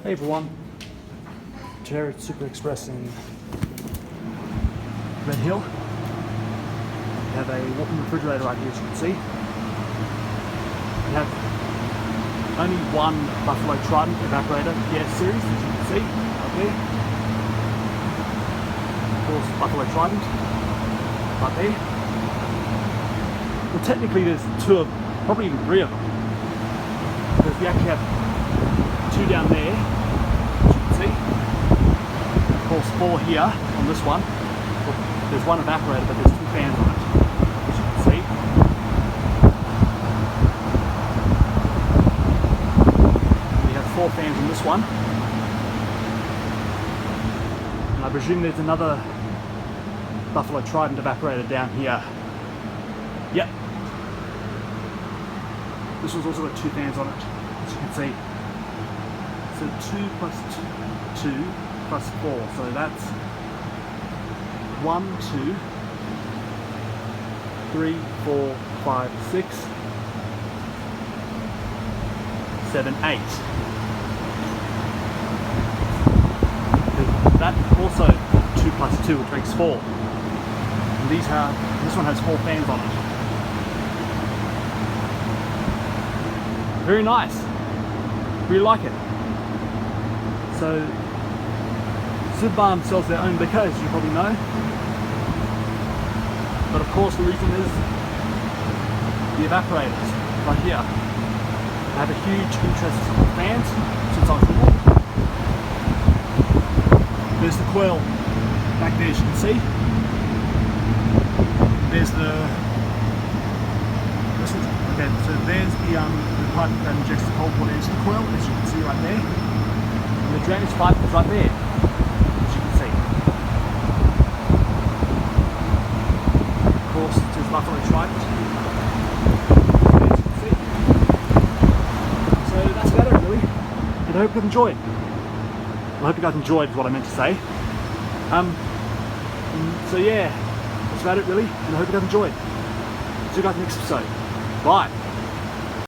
Hey everyone, Jared at SupaExpress in Red Hill. We have a walk-in refrigerator right here, as you can see. We have only one Buffalo Trident evaporator PS series, as you can see up there. Of course, Buffalo Trident right there. Well, technically there's two of, probably even three of them, because we actually have two down there, as you can see. Of course, four here on this one. Well, there's one evaporator, but there's two fans on it, as you can see. We have four fans on this one. And I presume there's another Buffalo Trident evaporator down here. Yep. This one's also got two fans on it, as you can see. So 2 plus 2 plus 4, so that's 1, 2, 3, 4, 5, 6, 7, 8. That also 2 plus 2, which makes 4. And this one has 4 fans on it. Very nice. Really like it. So, SupaExpress sells their own liquor, as you probably know. But of course the reason is the evaporators right here. I have a huge interest in fans since I was little. There's the coil back there, as you can see. There's okay, so there's the pipe that injects the cold water into the coil, as you can see right there. And the drainage pipe is right there, as you can see. Of course, it says Buffalo Trident, as you can see. So that's about it, really. And I hope you enjoyed. I hope you guys enjoyed is what I meant to say. So yeah, that's about it, really. And I hope you guys enjoyed. See you guys next episode. Bye.